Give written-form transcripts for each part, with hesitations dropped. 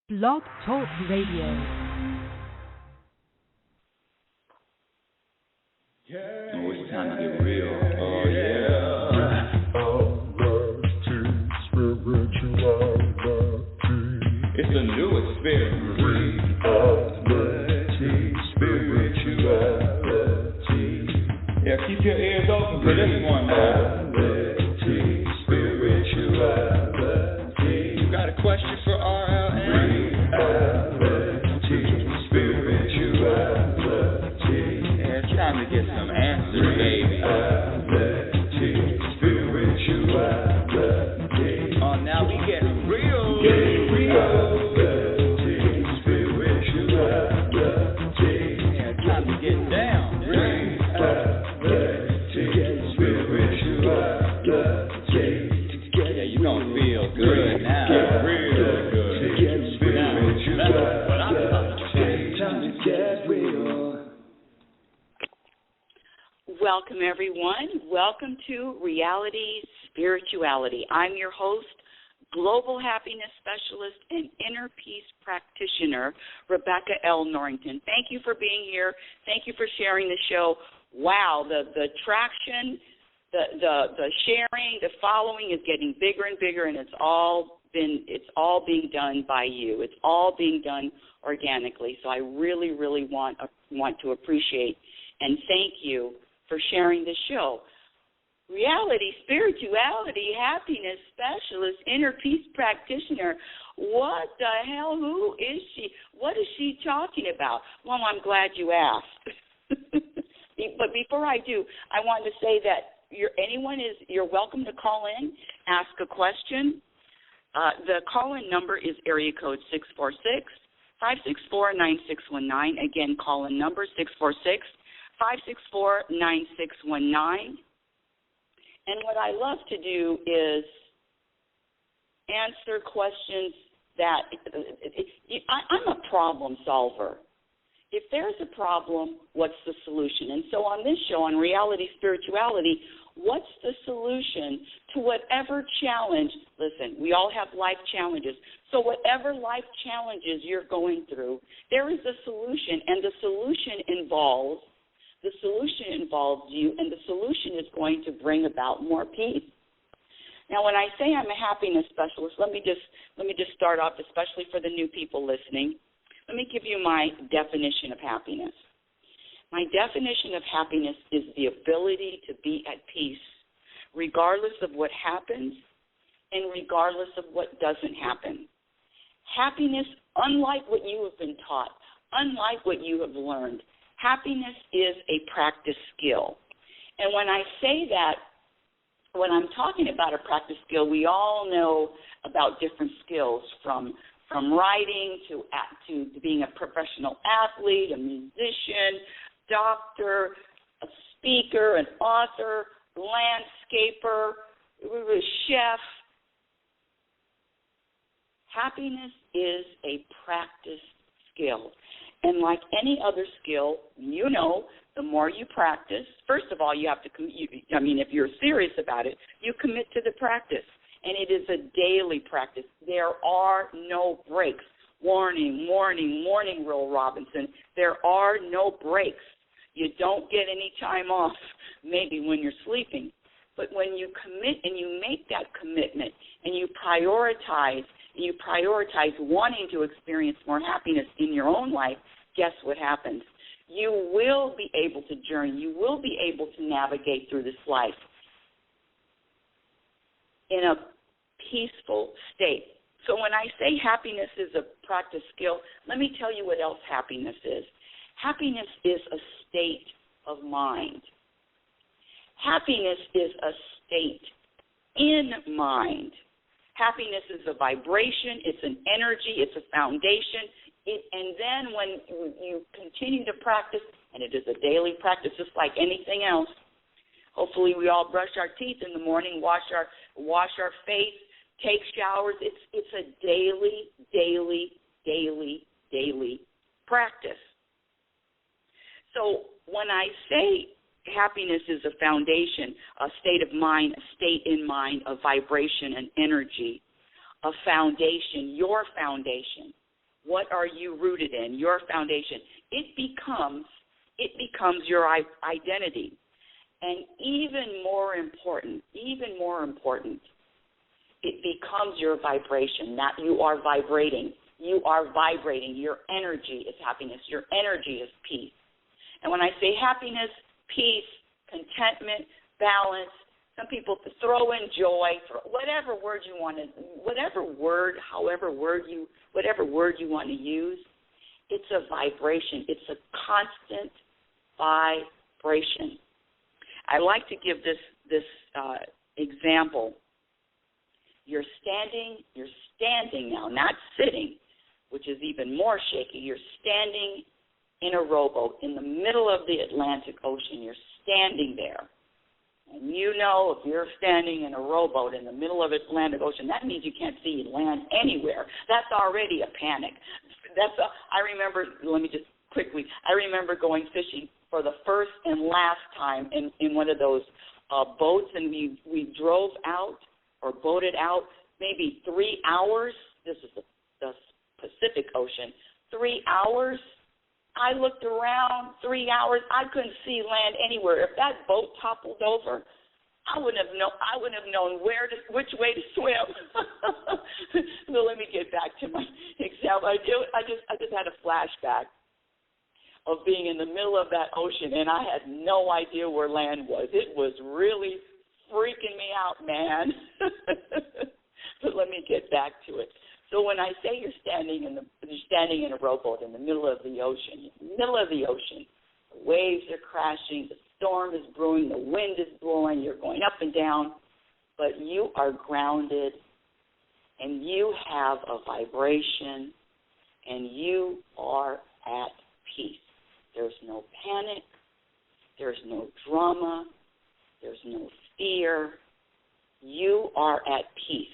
Blog Talk Radio. Oh, it's time to get real. Oh, yeah. It's a new experience. Spirituality. Yeah, keep your ears open for this one, man. Spirituality. You got a question for RLN? Spirituality. Yeah, it's time to get some answers, baby. Spirituality. Oh, now we getting real. Getting real. Spirituality. Yeah, it's time to get down. Yeah, you gonna feel good now. Real good. That's what I'm talking about. Time to get real. Welcome, everyone. Welcome to Reality Spirituality. I'm your host, Global Happiness Specialist and Inner Peace Practitioner, Rebecca L. Norrington. Thank you for being here. Thank you for sharing the show. Wow, the traction, the sharing, the following is getting bigger and bigger, and it's all being done by you. It's all being done organically. So I really, really want to appreciate and thank you for sharing the show. Reality, Spirituality, Happiness Specialist, Inner Peace Practitioner. What the hell? Who is she? What is she talking about? Well, I'm glad you asked. But before I do, I want to say that you're welcome to call in, ask a question. The call-in number is area code 646-564-9619. Again, call-in number 646-564-9619. And what I love to do is answer questions that I'm a problem solver. If there's a problem, what's the solution? And so on this show, on Reality Spirituality, what's the solution to whatever challenge? Listen, we all have life challenges. So whatever life challenges you're going through, there is a solution, and the solution involves you, and the solution is going to bring about more peace. Now, when I say I'm a happiness specialist, let me just start off, especially for the new people listening. Let me give you my definition of happiness. My definition of happiness is the ability to be at peace, regardless of what happens and regardless of what doesn't happen. Happiness, unlike what you have been taught, unlike what you have learned, happiness is a practice skill. And when I say that, when I'm talking about a practice skill, we all know about different skills, from writing to being a professional athlete, a musician, doctor, a speaker, an author, landscaper, a chef. Happiness is a practice skill. And like any other skill, you know, the more you practice, first of all, you have to, if you're serious about it, you commit to the practice. And it is a daily practice. There are no breaks. Warning, Will Robinson. There are no breaks. You don't get any time off, maybe when you're sleeping. But when you commit and you make that commitment and you prioritize wanting to experience more happiness in your own life, guess what happens? You will be able to journey. You will be able to navigate through this life in a peaceful state. So when I say happiness is a practice skill, let me tell you what else happiness is. Happiness is a state of mind. Happiness is a state in mind. Happiness is a vibration, it's an energy, it's a foundation. And then when you continue to practice, and it is a daily practice just like anything else, hopefully we all brush our teeth in the morning, wash our face, take showers. It's a daily practice. So when I say happiness is a foundation, a state of mind, a state in mind, a vibration, an energy, a foundation, your foundation, What are you rooted in? Your foundation. It becomes your identity. And even more important, it becomes your vibration. That you are vibrating. You are vibrating. Your energy is happiness. Your energy is peace. And when I say happiness, peace, contentment, balance, some people throw in joy, whatever word you want to, whatever word you want to use, it's a vibration. It's a constant vibration. I like to give this example. You're standing now, not sitting, which is even more shaky. You're standing in a rowboat in the middle of the Atlantic Ocean. You're standing there. And you know, if you're standing in a rowboat in the middle of the Atlantic Ocean, that means you can't see land anywhere. That's already a panic. I remember going fishing for the first and last time in one of those boats, and we drove out or boated out maybe 3 hours. This is the Pacific Ocean. 3 hours. I looked around 3 hours. I couldn't see land anywhere. If that boat toppled over, I wouldn't have known which way to swim. So let me get back to my example. I just had a flashback of being in the middle of that ocean, and I had no idea where land was. It was really freaking me out, man. But let me get back to it. So when I say you're standing in a rowboat in the middle of the ocean, the waves are crashing, the storm is brewing, the wind is blowing, you're going up and down, but you are grounded and you have a vibration and you are at peace. There's no panic, there's no drama, there's no fear. You are at peace,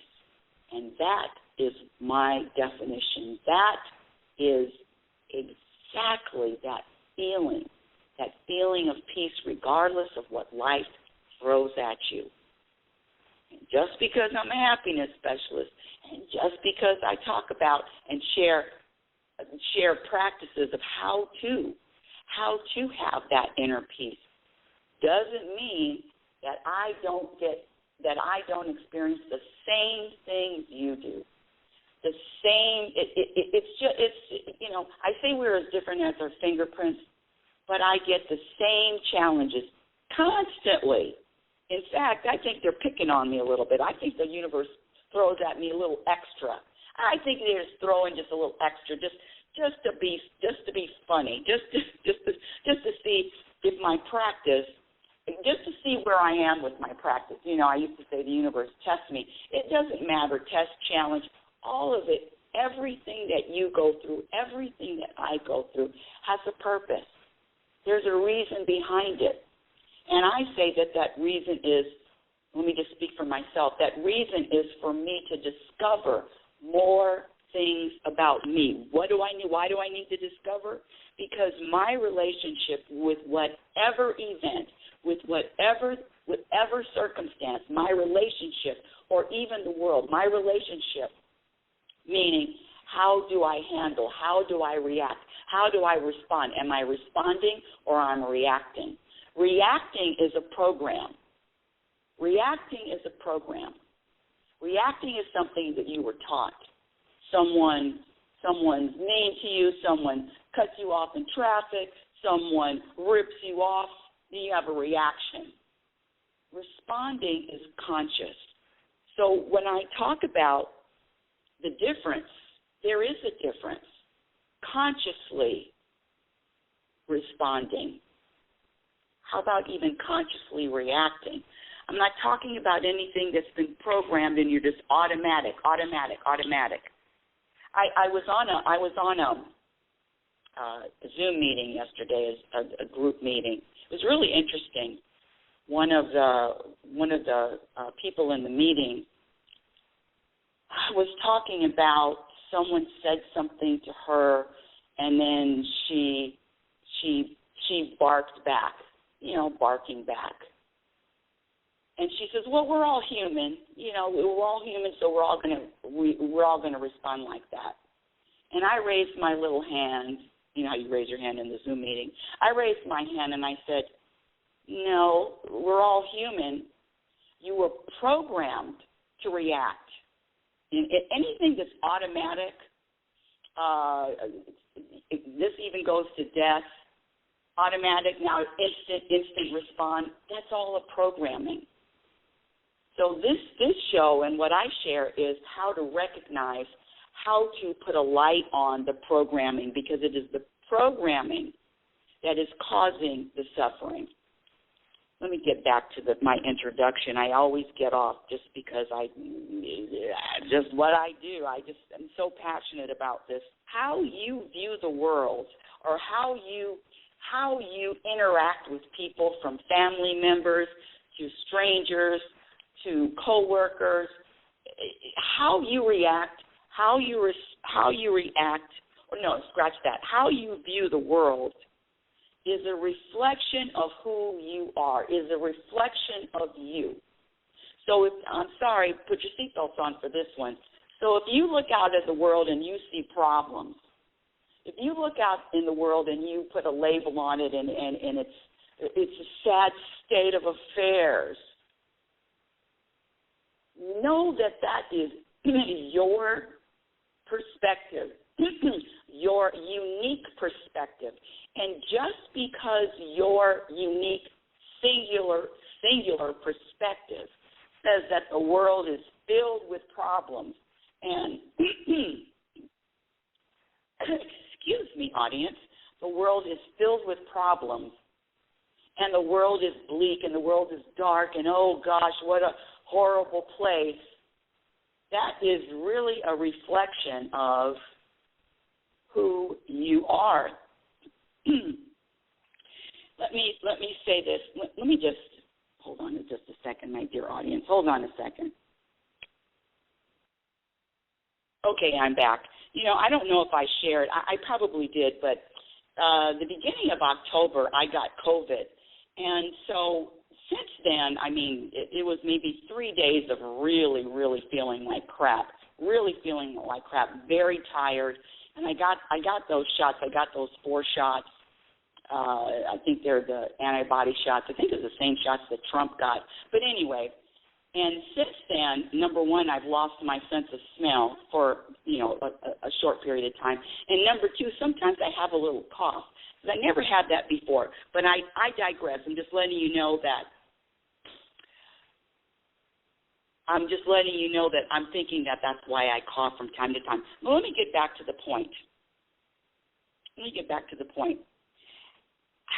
and that is my definition. That is exactly that feeling of peace regardless of what life throws at you. And just because I'm a happiness specialist and just because I talk about and share practices of how to have that inner peace doesn't mean that I don't experience the same things you do. The same, I say we're as different as our fingerprints, but I get the same challenges constantly. In fact, I think they're picking on me a little bit. I think the universe throws at me a little extra. I think they're just throwing just a little extra, just to be funny, just to see if my practice, just to see where I am with my practice. I used to say the universe tests me. It doesn't matter, test, challenge, all of it, everything that you go through, everything that I go through has a purpose. There's a reason behind it. And I say that reason is, let me just speak for myself, that reason is for me to discover more things about me. Why do I need to discover? Because my relationship with whatever event, with whatever circumstance, my relationship, or even the world, my relationship, meaning how do I handle, how do I react, how do I respond? Am I responding or am I reacting? Reacting is a program. Reacting is something that you were taught. Someone's mean to you, someone cuts you off in traffic, someone rips you off, then you have a reaction. Responding is conscious. So when I talk about the difference, there is a difference. Consciously responding. How about even consciously reacting? I'm not talking about anything that's been programmed and you're just automatic. I was on a Zoom meeting yesterday, a group meeting. It was really interesting. One of the people in the meeting was talking about someone said something to her, and then she barked back, barking back. And she says, "Well, we're all human, we're all human, so we're all gonna respond like that." And I raised my little hand. You know how you raise your hand in the Zoom meeting. I raised my hand and I said, no, we're all human. You were programmed to react. And anything that's automatic, this even goes to death, automatic, now instant response, that's all a programming. So this show and what I share is how to recognize, how to put a light on the programming, because it is the programming that is causing the suffering. Let me get back to my introduction. I always get off just because just what I do. I'm so passionate about this. How you view the world, or how you interact with people, from family members to strangers to coworkers, how you react, how you react, or no, scratch that. How you view the world is a reflection of who you are, is a reflection of you. So I'm sorry, put your seatbelts on for this one. So if you look out at the world and you see problems, if you look out in the world and you put a label on it and it's a sad state of affairs, know that is your perspective, your unique perspective. And just because your unique singular perspective says that the world is filled with problems, and excuse me, audience, the world is filled with problems, and the world is bleak, and the world is dark, and oh gosh, what a horrible place, that is really a reflection of who you are. Let me say this. Let me just hold on just a second, my dear audience. Hold on a second. Okay, I'm back. You know, I don't know if I shared. I probably did, but the beginning of October, I got COVID. And so since then, I mean, it was maybe 3 days of really, really feeling like crap, very tired. And I got those shots. I got those 4 shots. I think they're the antibody shots. I think it's the same shots that Trump got. But anyway, and since then, number one, I've lost my sense of smell for, you know, a short period of time. And number two, sometimes I have a little cough. I never had that before. But I digress. I'm just letting you know that I'm thinking that that's why I cough from time to time. Well, let me get back to the point.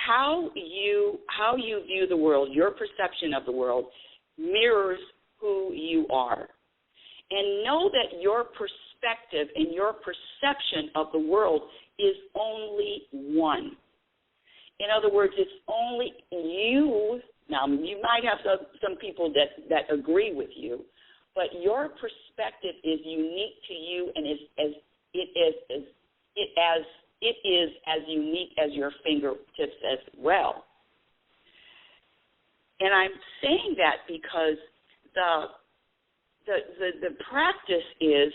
How you view the world, your perception of the world, mirrors who you are. And know that your perspective and your perception of the world is only one. In other words, it's only you. Now, you might have some people that agree with you, but your perspective is unique to you, and it is as unique as your fingertips as well. And I'm saying that because the practice is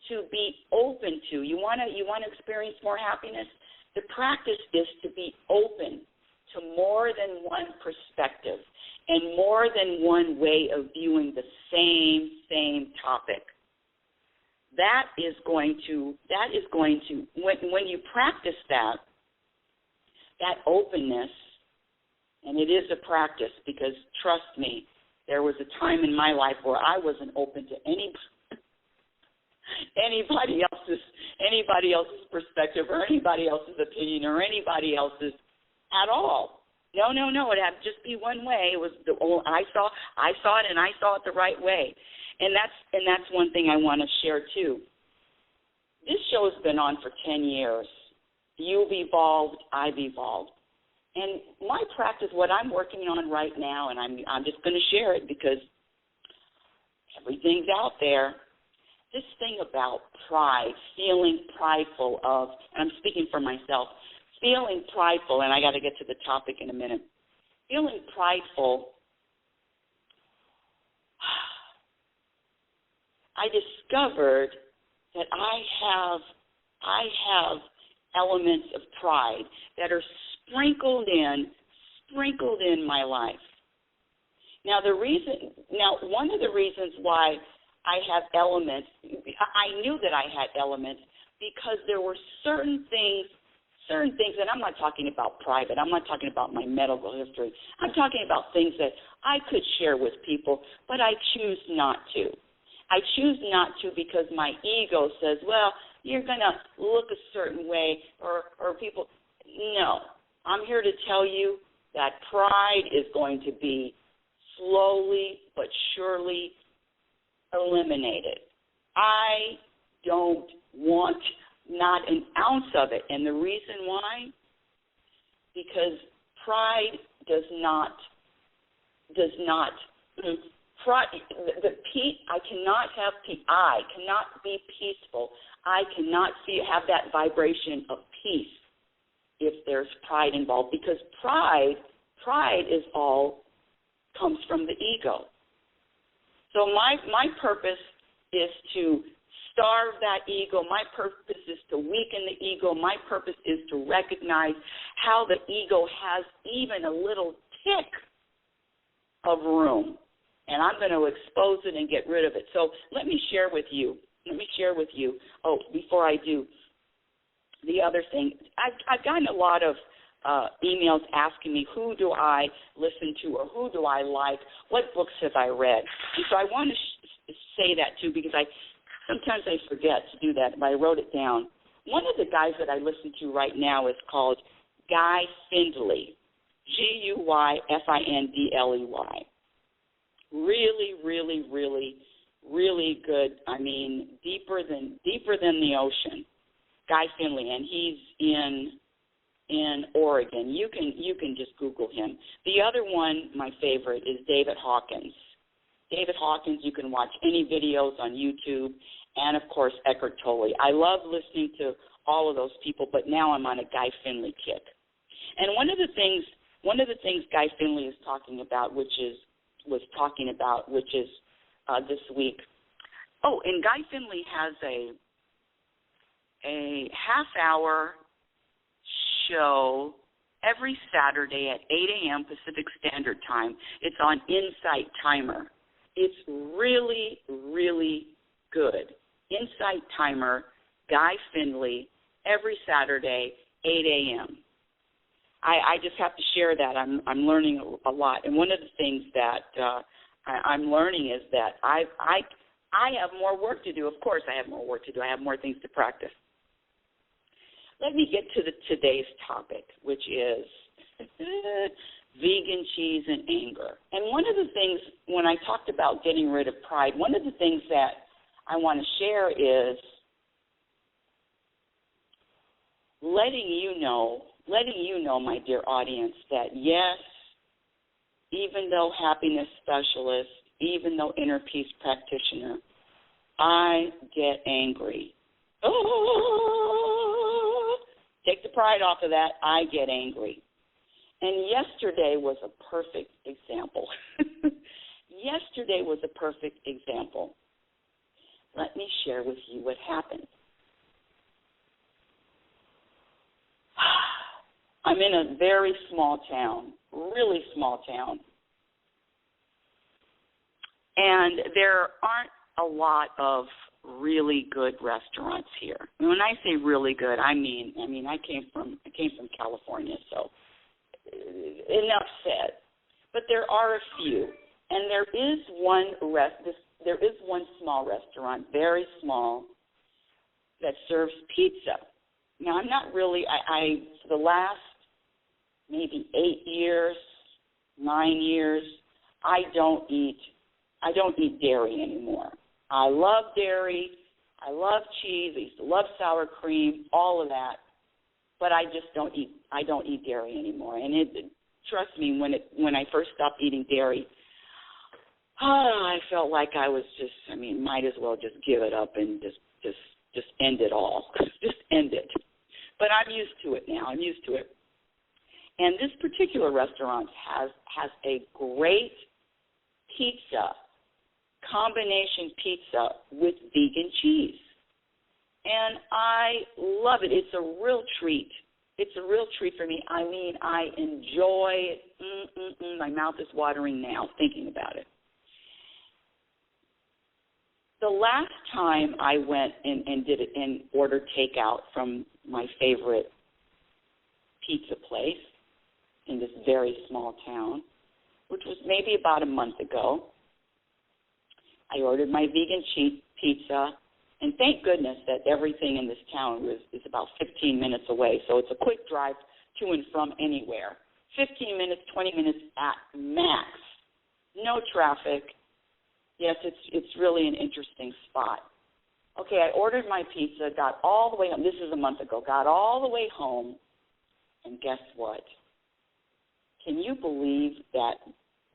to be open to. You want to experience more happiness? The practice is to be open to more than one perspective and more than one way of viewing the same topic. That is going to when you practice that openness, and it is a practice, because trust me, there was a time in my life where I wasn't open to anybody else's perspective or anybody else's opinion or anybody else's at all. No. It had to just be one way. It was I saw it, and I saw it the right way. And that's one thing I want to share too. This show has been on for 10 years. You've evolved, I've evolved. And my practice, what I'm working on right now, and I'm just going to share it because everything's out there. This thing about pride, feeling prideful of, and I'm speaking for myself, feeling prideful, and I got to get to the topic in a minute. Feeling prideful, I discovered that I have I have elements of pride that are sprinkled in my life. Now, one of the reasons why I have elements, I knew that I had elements because there were certain things, and I'm not talking about private, I'm not talking about my medical history, I'm talking about things that I could share with people, but I choose not to. I choose not to because my ego says, well, you're going to look a certain way, or people, no. I'm here to tell you that pride is going to be slowly but surely eliminated. I don't want not an ounce of it. And the reason why? Because pride does not pride, I cannot be peaceful. I cannot have that vibration of peace if there's pride involved, because pride is all comes from the ego. So my purpose is to starve that ego. My purpose is to weaken the ego. My purpose is to recognize how the ego has even a little tick of room, and I'm going to expose it and get rid of it. So let me share with you. Oh, before I do, the other thing, I've gotten a lot of emails asking me who do I listen to or who do I like, what books have I read. And so I want to say that too, because sometimes I forget to do that, but I wrote it down. One of the guys that I listen to right now is called Guy Findley, Guyfindley. Really, really, really, really good. I mean, deeper than the ocean. Guy Findley, and he's in Oregon. You can just Google him. The other one, my favorite, is David Hawkins. David Hawkins, you can watch any videos on YouTube, and of course Eckhart Tolle. I love listening to all of those people, but now I'm on a Guy Findley kick. And one of the things Guy Findley is talking about, which is this week. Oh, and Guy Findley has a half-hour show every Saturday at 8 a.m. Pacific Standard Time. It's on Insight Timer. It's really, really good. Insight Timer, Guy Findley, every Saturday, 8 a.m. I just have to share that. I'm learning a lot. And one of the things that I'm learning is that I have more work to do. Of course I have more work to do. I have more things to practice. Let me get to today's topic, which is vegan cheese and anger. And one of the things, when I talked about getting rid of pride, one of the things that I want to share is letting you know, my dear audience, that yes, even though happiness specialist, even though inner peace practitioner, I get angry. Oh, take the pride off of that. I get angry. And yesterday was a perfect example. Yesterday was a perfect example. Let me share with you what happened. I'm in a very small town, really small town. And there aren't a lot of really good restaurants here. And when I say really good, I mean I came from California, so enough said. But there are a few, and there is one small restaurant, very small, that serves pizza. Now I'm not really. I for the last maybe 9 years, I don't eat dairy anymore. I love dairy. I love cheese. I used to love sour cream, all of that. But I just don't eat dairy anymore. And trust me, when I first stopped eating dairy, I felt like I was might as well just give it up and just end it all. Just end it. But I'm used to it now. I'm used to it. And this particular restaurant has a great pizza, combination pizza with vegan cheese. and I love it. It's a real treat. It's a real treat for me. I mean, I enjoy it. My mouth is watering now thinking about it. The last time I went and did it and ordered takeout from my favorite pizza place in this very small town, which was maybe about a month ago, I ordered my vegan pizza, and thank goodness that everything in this town is about 15 minutes away, so it's a quick drive to and from anywhere. 15 minutes, 20 minutes at max. No traffic. Yes, it's really an interesting spot. Okay, I ordered my pizza, got all the way home. This is a month ago. Got all the way home, and guess what? Can you believe that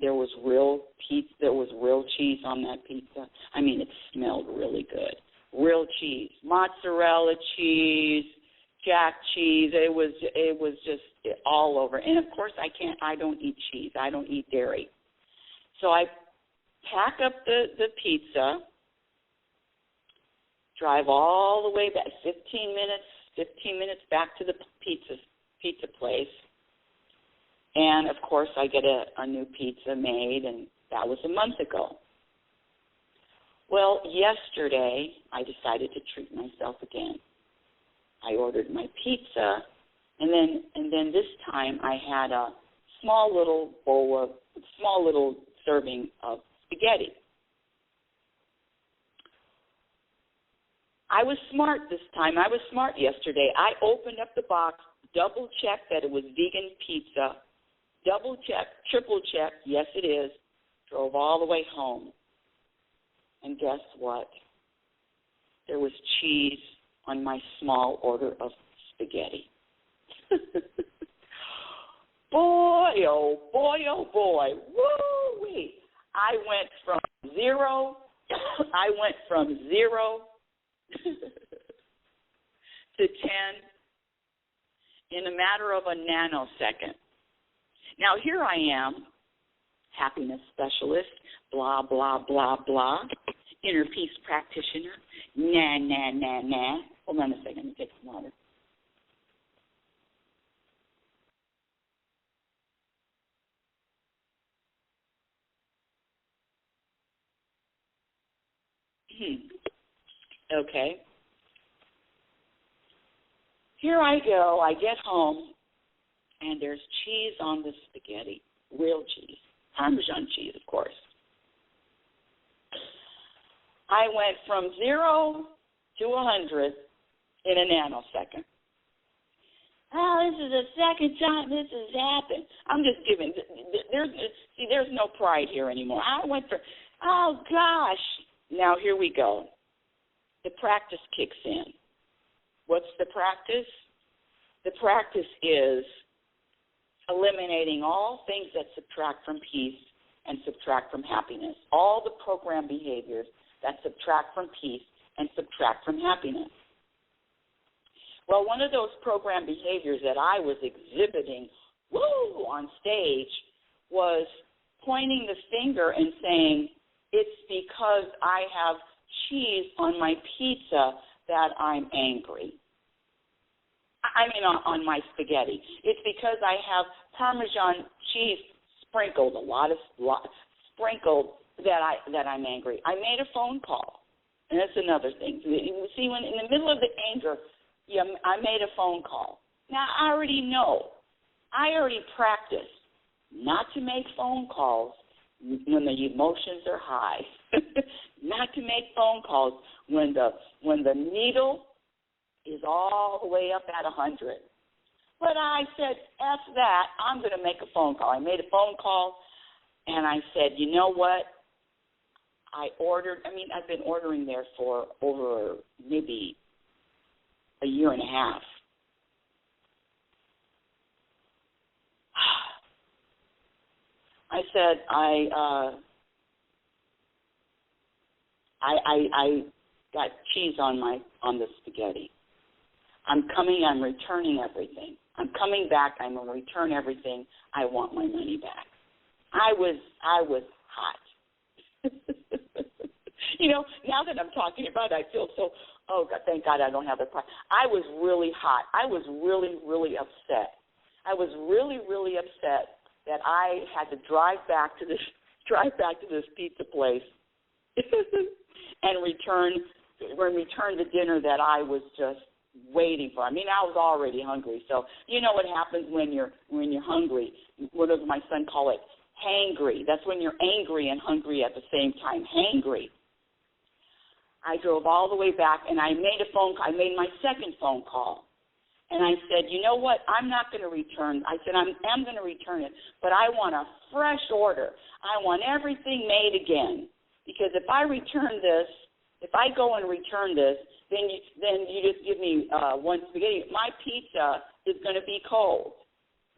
there was real cheese on that pizza? I mean, it smelled really good. Real cheese, mozzarella cheese, jack cheese. It was just all over. And of course, I don't eat cheese. I don't eat dairy. So I pack up the pizza, drive all the way back, 15 minutes back to the pizza place. And, of course, I get a new pizza made, and that was a month ago. Well, yesterday, I decided to treat myself again. I ordered my pizza, and then this time I had a small little serving of spaghetti. I was smart this time. I was smart yesterday. I opened up the box, double-checked that it was vegan pizza, double-checked, triple-checked, yes it is, drove all the way home. And guess what? There was cheese on my small order of spaghetti. Boy, oh boy, oh boy. Woo-wee. I went from zero to 10 in a matter of a nanosecond. Now, here I am, happiness specialist, blah, blah, blah, blah, inner peace practitioner, nah. Hold on a second, let me take some water. Okay. Here I go. I get home, and there's cheese on the spaghetti, real cheese, Parmesan cheese, of course. I went from 0 to 100 in a nanosecond. Oh, this is the second time this has happened. I'm just giving. There's no pride here anymore. I went for, oh, gosh. Now, here we go. The practice kicks in. What's the practice? The practice is eliminating all things that subtract from peace and subtract from happiness, all the program behaviors that subtract from peace and subtract from happiness. Well, one of those program behaviors that I was exhibiting, on stage was pointing the finger and saying, it's because I have cheese on my pizza that I'm angry. I mean, on my spaghetti. It's because I have Parmesan cheese sprinkled, sprinkled that I'm angry. I made a phone call, and that's another thing. You see, when in the middle of the anger, I made a phone call. Now, I already know. I already practiced not to make phone calls when the emotions are high, not to make phone calls when the needle is all the way up at 100. But I said, F that, I'm going to make a phone call. I made a phone call, and I said, you know what? I've been ordering there for over maybe a year and a half. I said, I got cheese on the spaghetti. I'm returning everything. I'm coming back, I'm going to return everything. I want my money back. I was hot. Now that I'm talking about it, I feel so Oh, God, thank God I don't have the problem. I was really hot. I was really, really upset. I was really, really upset that I had to drive back to this pizza place and return the dinner that I was just waiting for. I mean, I was already hungry. So you know what happens when you're hungry. What does my son call it? Hangry. That's when you're angry and hungry at the same time. Hangry. I drove all the way back, and I made I made my second phone call. And I said, you know what, I'm not going to return. I said, I'm going to return it, but I want a fresh order. I want everything made again. Because if I return this, if I go and return this, then you just give me one spaghetti. My pizza is going to be cold.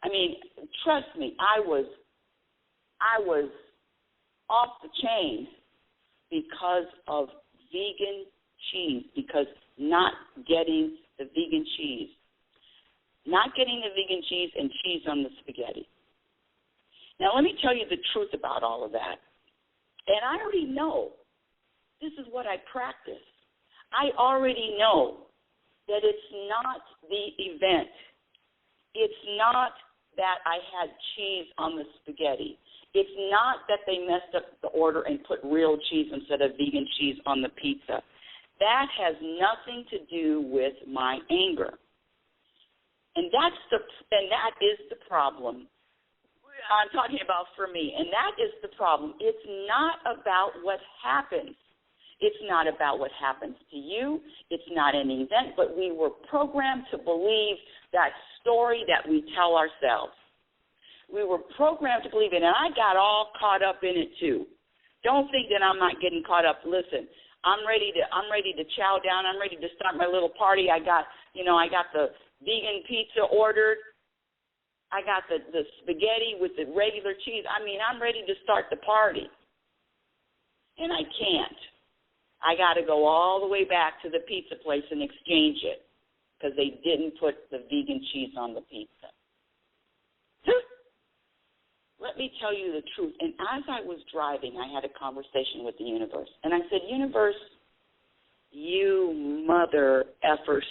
I mean, trust me, I was off the chain because of vegan cheese, because not getting the vegan cheese. Not getting the vegan cheese and cheese on the spaghetti. Now, let me tell you the truth about all of that. And I already know this is what I practice. I already know that it's not the event. It's not that I had cheese on the spaghetti. It's not that they messed up the order and put real cheese instead of vegan cheese on the pizza. That has nothing to do with my anger. And that is the problem I'm talking about for me. And that is the problem. It's not about what happens. It's not about what happens to you. It's not an event, but we were programmed to believe that story that we tell ourselves. We were programmed to believe it, and I got all caught up in it too. Don't think that I'm not getting caught up. Listen, I'm ready to chow down. I'm ready to start my little party. I got the vegan pizza ordered. I got the spaghetti with the regular cheese. I mean, I'm ready to start the party. And I can't. I got to go all the way back to the pizza place and exchange it because they didn't put the vegan cheese on the pizza. Let me tell you the truth. And as I was driving, I had a conversation with the universe. And I said, universe, you mother effers.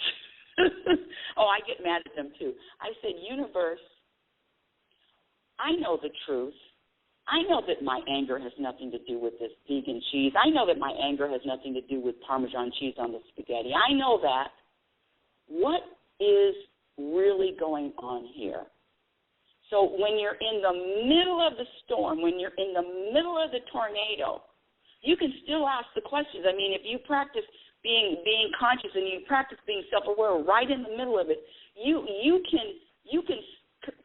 Oh, I get mad at them too. I said, universe, I know the truth. I know that my anger has nothing to do with this vegan cheese. I know that my anger has nothing to do with Parmesan cheese on the spaghetti. I know that. What is really going on here? So when you're in the middle of the storm, when you're in the middle of the tornado, you can still ask the questions. I mean, if you practice being conscious and you practice being self-aware right in the middle of it, you can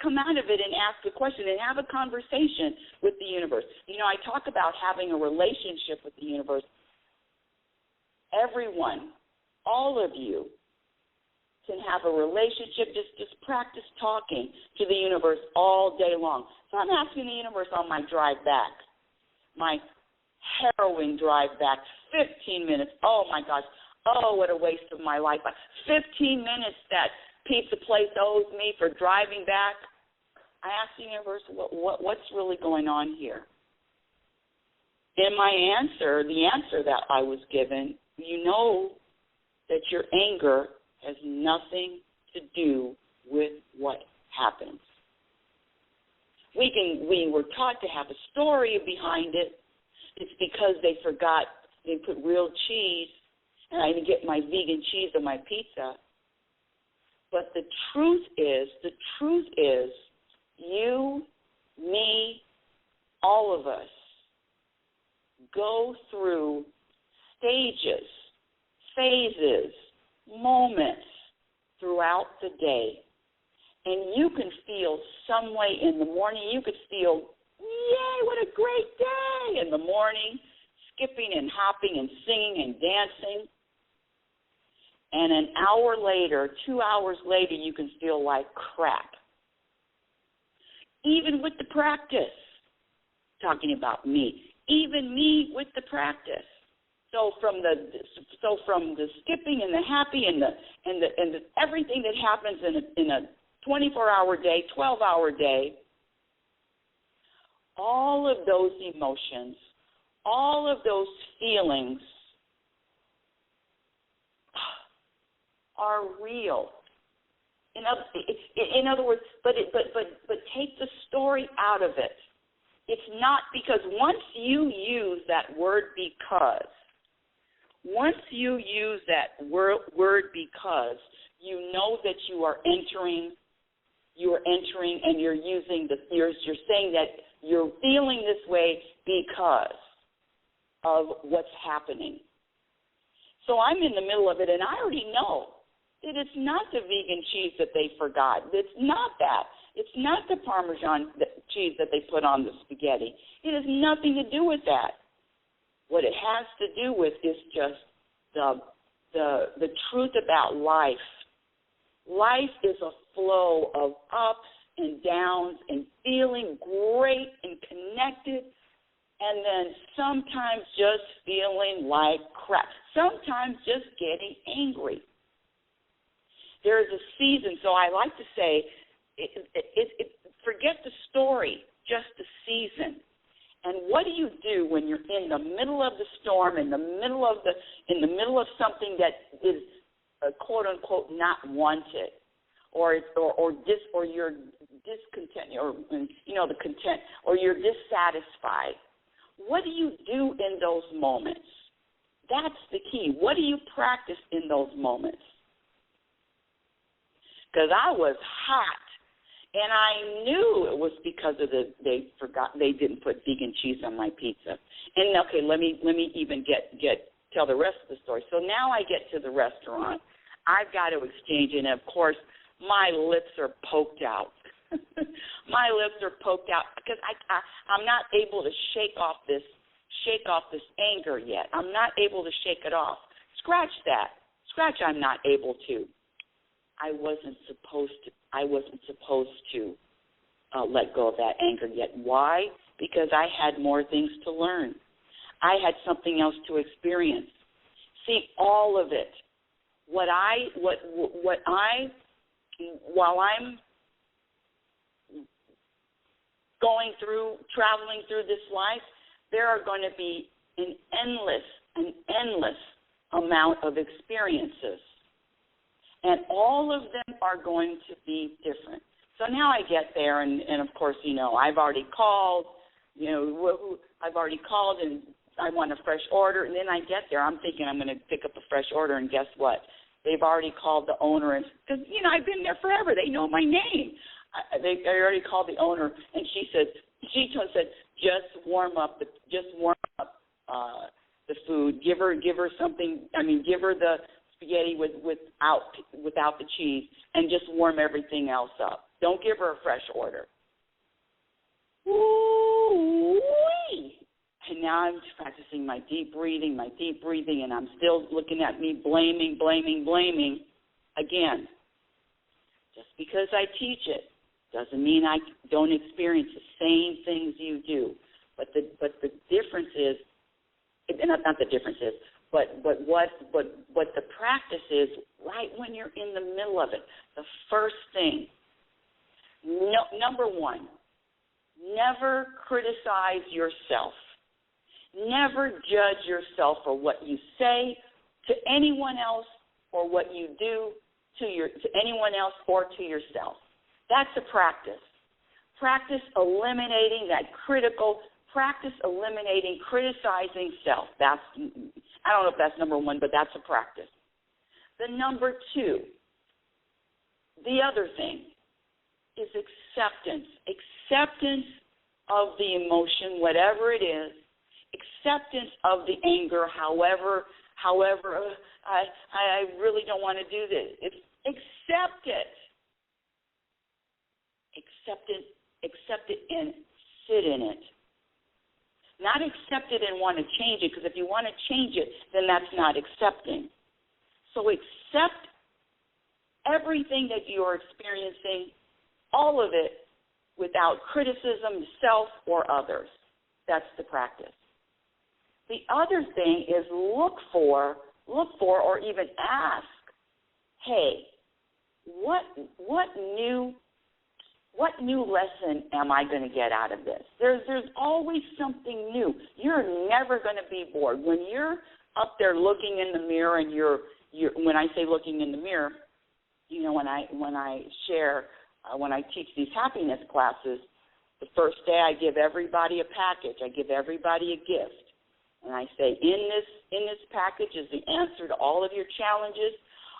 come out of it and ask a question and have a conversation with the universe. You know, I talk about having a relationship with the universe. Everyone, all of you, can have a relationship, just practice talking to the universe all day long. So I'm asking the universe on my drive back, my harrowing drive back, 15 minutes. Oh, my gosh. Oh, what a waste of my life. 15 minutes that pizza place owes me for driving back. I asked the universe, what's really going on here? And the answer that I was given, you know that your anger has nothing to do with what happens. We were taught to have a story behind it. It's because they forgot they put real cheese, and I didn't get my vegan cheese on my pizza. But the truth is, you, me, all of us go through stages, phases, moments throughout the day. And you can feel some way in the morning. You could feel, yay, what a great day in the morning, skipping and hopping and singing and dancing. And an hour later, 2 hours later, you can feel like crap. Even with the practice, talking about me, even me with the practice. So from the skipping and the happy and the everything that happens in a 24-hour day, 12-hour day, all of those emotions, all of those feelings are real. In other words, but take the story out of it. It's not, because once you use that word because, you know that you are entering, and you're saying that you're feeling this way because of what's happening. So I'm in the middle of it, and I already know that it's not the vegan cheese that they forgot. It's not that. It's not the Parmesan cheese that they put on the spaghetti. It has nothing to do with that. What it has to do with is just the truth about life. Life is a flow of ups and downs and feeling great and connected, and then sometimes just feeling like crap, sometimes just getting angry. There is a season, so I like to say, forget the story, just the season. And what do you do when you're in the middle of the storm, in the middle of something that is quote unquote not wanted, or you're discontent, or the content, or you're dissatisfied? What do you do in those moments? That's the key. What do you practice in those moments? Because I was hot, and I knew it was because of they didn't put vegan cheese on my pizza. And okay, let me even tell the rest of the story. So now I get to the restaurant. I've got to exchange, and of course my lips are poked out. My lips are poked out because I'm not able to shake off this anger yet. I'm not able to shake it off. Scratch that. I'm not able to. I wasn't supposed to let go of that anger yet. Why? Because I had more things to learn. I had something else to experience. See, all of it. While I'm traveling through this life, there are going to be an endless amount of experiences. And all of them are going to be different. So now I get there, and of course, I've already called, and I want a fresh order. And then I get there, I'm thinking I'm going to pick up a fresh order, and guess what? They've already called the owner, and because I've been there forever, they know my name. They already called the owner, and she said, just warm up the food. Give her something. Give her the spaghetti without the cheese, and just warm everything else up. Don't give her a fresh order. Ooh-wee. And now I'm practicing my deep breathing, and I'm still looking at me blaming. Again, just because I teach it doesn't mean I don't experience the same things you do. But the difference is, not the difference is, but what the practice is right when you're in the middle of it. The first thing, number one, never criticize yourself. Never judge yourself for what you say to anyone else or what you do to anyone else or to yourself. That's a practice. Practice eliminating criticizing self. I don't know if that's number one, but that's a practice. The number two, the other thing, is acceptance. Acceptance of the emotion, whatever it is. Acceptance of the anger, however, I really don't want to do this. Accept it. Accept it and sit in it. Not accept it and want to change it, because if you want to change it, then that's not accepting. So accept everything that you are experiencing, all of it, without criticism, self, or others. That's the practice. The other thing is look for, or even ask, hey, what new lesson am I going to get out of this? There's always something new. You're never going to be bored. When you're up there looking in the mirror and you're when I say looking in the mirror, when I share, when I teach these happiness classes, the first day I give everybody a package. I give everybody a gift. And I say, in this package is the answer to all of your challenges,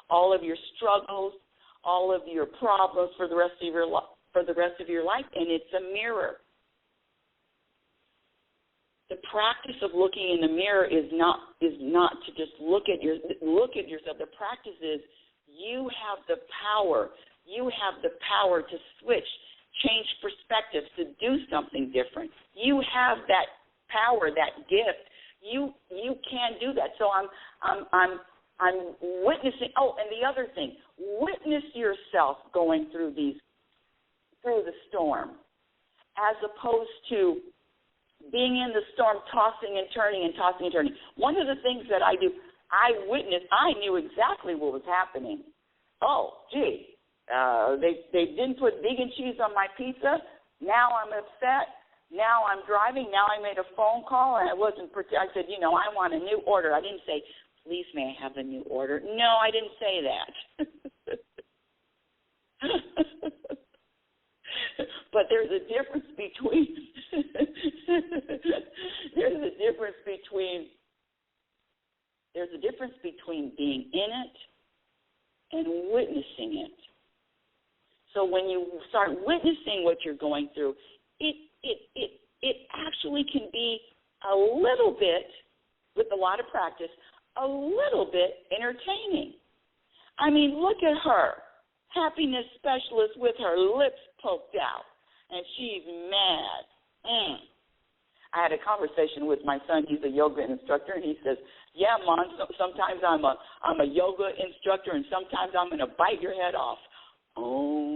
all of your struggles, all of your problems for the rest of your life, and it's a mirror. The practice of looking in the mirror is not to just look at yourself. The practice is you have the power. You have the power to switch, change perspectives, to do something different. You have that power, that gift. You can do that. So I'm witnessing. Oh, and the other thing, witness yourself going through the storm, as opposed to being in the storm, tossing and turning. One of the things that I do, I knew exactly what was happening. Oh, gee, they didn't put vegan cheese on my pizza. Now I'm upset. Now I'm driving. Now I made a phone call, and I said, I want a new order. I didn't say, please, may I have a new order? No, I didn't say that. But there's a difference between being in it and witnessing it. So when you start witnessing what you're going through, it actually can be a little bit, with a lot of practice, a little bit entertaining. I mean, look at her, happiness specialist with her lips poked out, and she's mad. I had a conversation with my son. He's a yoga instructor, and he says, yeah, Mom, sometimes I'm a yoga instructor, and sometimes I'm going to bite your head off. Oh.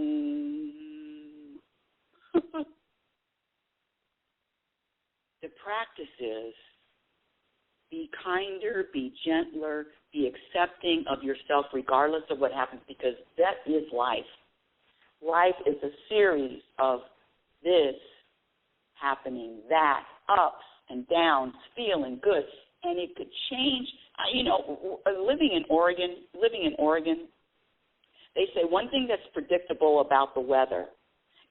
The practice is be kinder, be gentler, be accepting of yourself regardless of what happens, because that is life. Life is a series of this happening, that, ups and downs, feeling good, and it could change. Living in Oregon, they say one thing that's predictable about the weather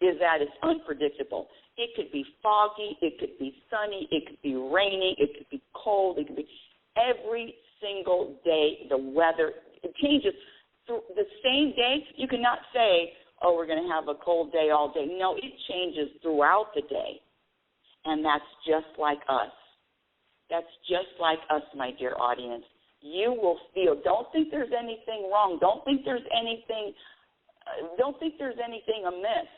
is that it's unpredictable. It could be foggy, it could be sunny, it could be rainy, it could be cold, it could be every single day the weather, it changes. Through the same day, you cannot say, oh, we're going to have a cold day all day. No, it changes throughout the day, and that's just like us. That's just like us, my dear audience. You will feel, don't think there's anything wrong. Don't think there's anything amiss.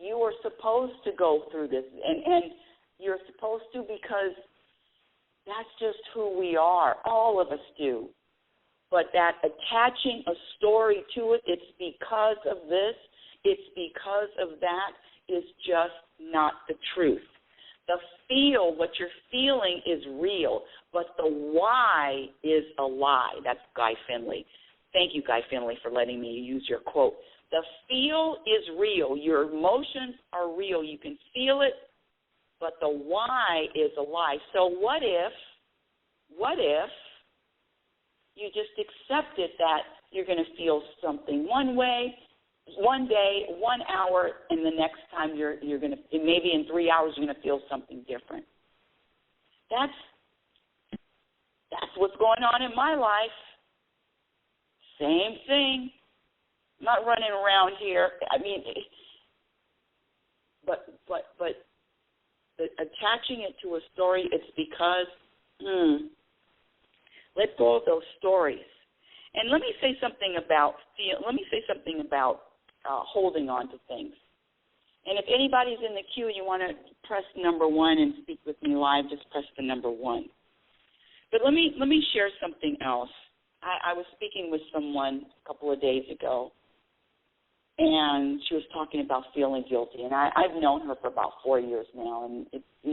You are supposed to go through this, and you're supposed to, because that's just who we are. All of us do. But that attaching a story to it, it's because of this, it's because of that, is just not the truth. What you're feeling is real, but the why is a lie. That's Guy Finley. Thank you, Guy Finley, for letting me use your quote. The feel is real. Your emotions are real. You can feel it, but the why is a lie. So what if you just accepted that you're going to feel something one way, one day, 1 hour, and the next time you're going to, maybe in 3 hours, you're going to feel something different. That's what's going on in my life. Same thing. I'm not running around here. I mean, but attaching it to a story, it's because let go of those stories. And let me say something about holding on to things. And if anybody's in the queue and you want to press number 1 and speak with me live, just press the number 1. But let me share something else. I was speaking with someone a couple of days ago, and she was talking about feeling guilty. And I've known her for about 4 years now, and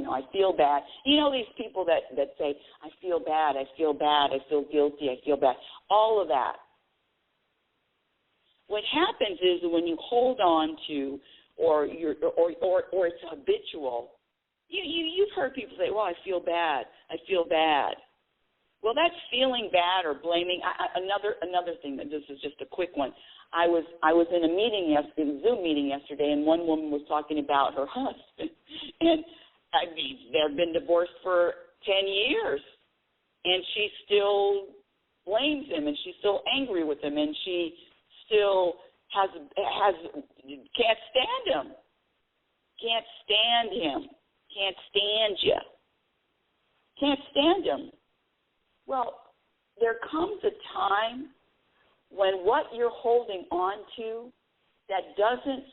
I feel bad. You know these people that say, I feel bad, I feel guilty, I feel bad, all of that. What happens is when you hold on to, or it's habitual, you've heard people say, well, I feel bad. Well, that's feeling bad or blaming. Another thing, that this is just a quick one. I was in a meeting yesterday, Zoom meeting yesterday, and one woman was talking about her husband. And, I mean, they've been divorced for 10 years, and she still blames him, and she's still angry with him, and she still can't stand him. Can't stand him. Can't stand you. Can't stand him. Well, there comes a time when what you're holding on to that doesn't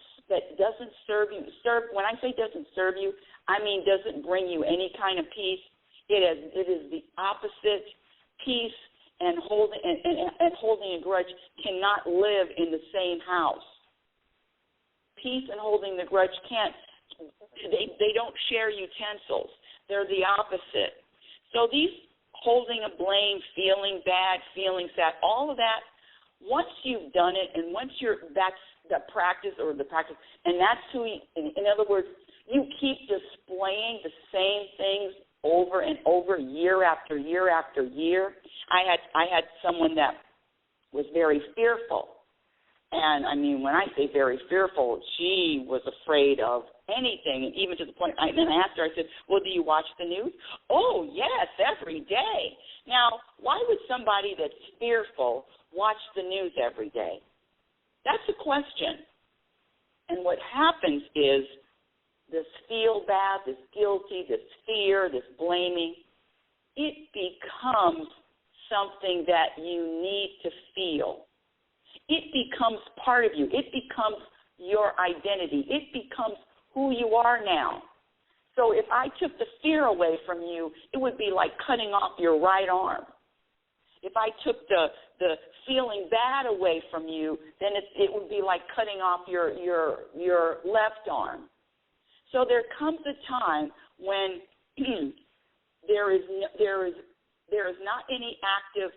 serve you. When I say doesn't serve you, I mean doesn't bring you any kind of peace. It is the opposite. Peace and holding a grudge cannot live in the same house. Peace and holding the grudge can't. They don't share utensils. They're the opposite. So these holding a blame, feeling bad, feeling sad, all of that, once you've done it and once that's the practice, and that's in other words, you keep displaying the same things over and over, year after year after year. I had someone that was very fearful. And, I mean, when I say very fearful, she was afraid of anything, and even to the point, and then I asked her, I said, well, do you watch the news? Oh, yes, every day. Now, why would somebody that's fearful watch the news every day? That's a question. And what happens is this feel bad, this guilty, this fear, this blaming, it becomes something that you need to feel. It becomes part of you. It becomes your identity. It becomes who you are now. So if I took the fear away from you, it would be like cutting off your right arm. If I took the feeling bad away from you, then it would be like cutting off your left arm. So there comes a time when there is not any active,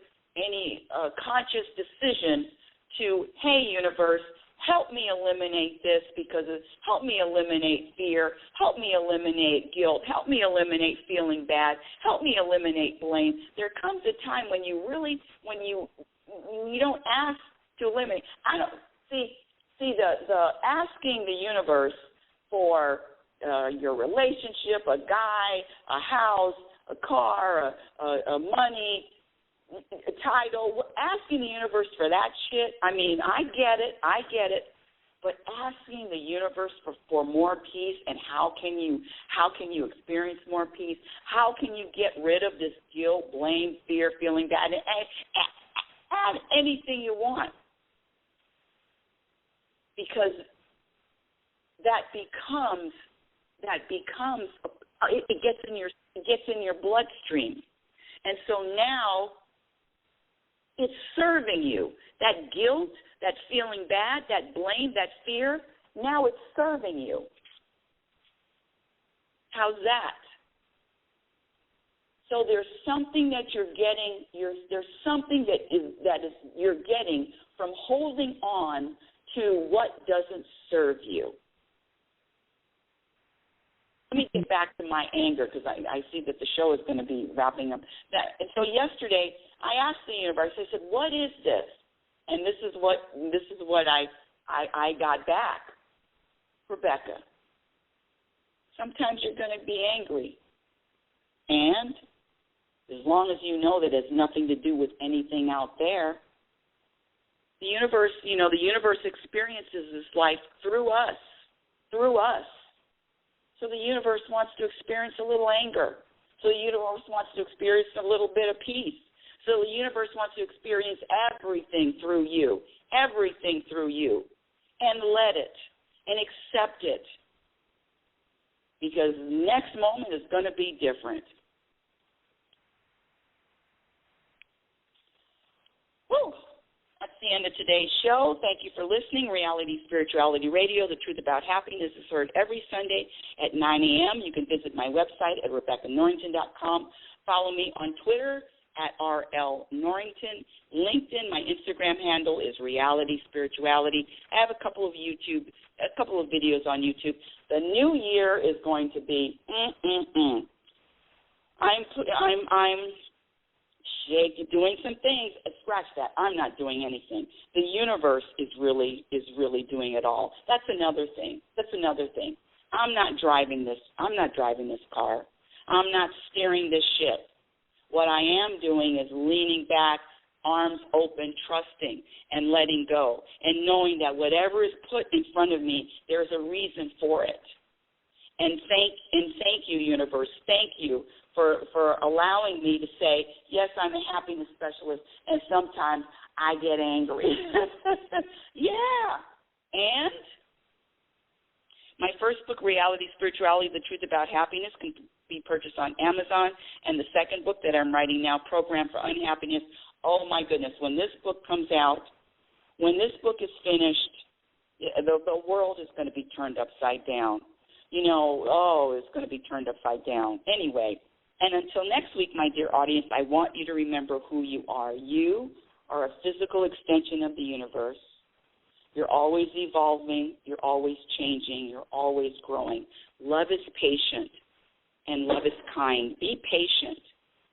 conscious decision to, hey, universe, help me eliminate this help me eliminate fear, help me eliminate guilt, help me eliminate feeling bad, help me eliminate blame. There comes a time when you don't ask to eliminate. I don't see the asking the universe for your relationship, a guy, a house, a car, a money, a title, asking the universe for that shit. I mean, I get it, but asking the universe for more peace, and how can you experience more peace? How can you get rid of this guilt, blame, fear, feeling bad, and add anything you want? Because it gets in your bloodstream, and so now it's serving you. That guilt, that feeling bad, that blame, that fear, now it's serving you. How's that? So there's something that you're getting. There's something you're getting from holding on to what doesn't serve you. Let me get back to my anger, because I see that the show is going to be wrapping up. And so yesterday, I asked the universe. I said, "What is this?" And this is what I got back, Rebecca. Sometimes you're going to be angry, and as long as you know that it has nothing to do with anything out there, the universe experiences this life through us. So the universe wants to experience a little anger. So the universe wants to experience a little bit of peace. So the universe wants to experience everything through you, and let it, and accept it. Because the next moment is going to be different. Woo! That's the end of today's show. Thank you for listening. Reality Spirituality Radio, the truth about happiness, is heard every Sunday at 9 a.m. You can visit my website at RebeccaNorrington.com. Follow me on Twitter at RL Norrington. LinkedIn, my Instagram handle is Reality Spirituality. I have a couple of videos on YouTube. The new year is going to be I'm Jake, you're doing some things. Scratch that. I'm not doing anything. The universe is really doing it all. That's another thing. I'm not driving this car. I'm not steering this ship. What I am doing is leaning back, arms open, trusting and letting go, and knowing that whatever is put in front of me, there's a reason for it. And thank you, universe. Thank you for allowing me to say, yes, I'm a happiness specialist, and sometimes I get angry. Yeah. And my first book, Reality Spirituality, The Truth About Happiness, can be purchased on Amazon. And the second book that I'm writing now, Program for Unhappiness, oh, my goodness, when this book comes out, when this book is finished, the world is going to be turned upside down. It's going to be turned upside down. Anyway, and until next week, my dear audience, I want you to remember who you are. You are a physical extension of the universe. You're always evolving. You're always changing. You're always growing. Love is patient, and love is kind. Be patient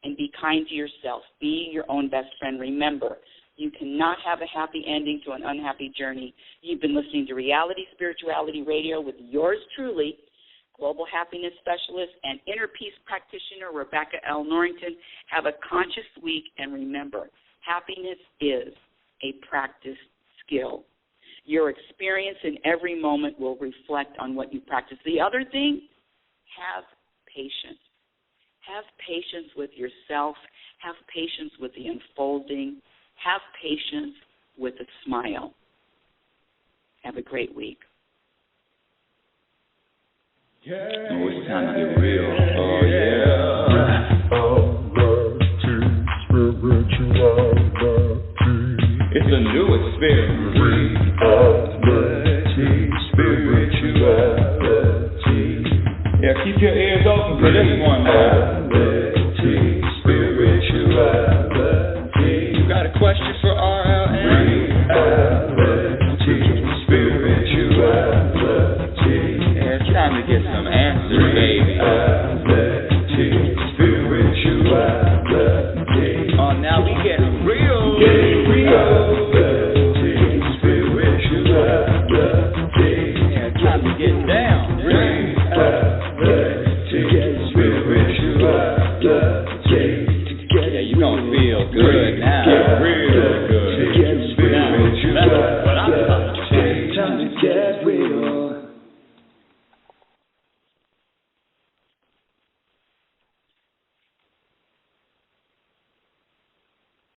and be kind to yourself. Be your own best friend. Remember, you cannot have a happy ending to an unhappy journey. You've been listening to Reality Spirituality Radio with yours truly, Global Happiness Specialist and Inner Peace Practitioner Rebecca L. Norrington. Have a conscious week, and remember, happiness is a practiced skill. Your experience in every moment will reflect on what you practice. The other thing, have patience. Have patience with yourself. Have patience with the unfolding. Have patience with a smile. Have a great week. Yeah. Oh, it's time to get real. Oh, yeah. It's a new experience. Reality Spirituality. Yeah, keep your ears open for this one now.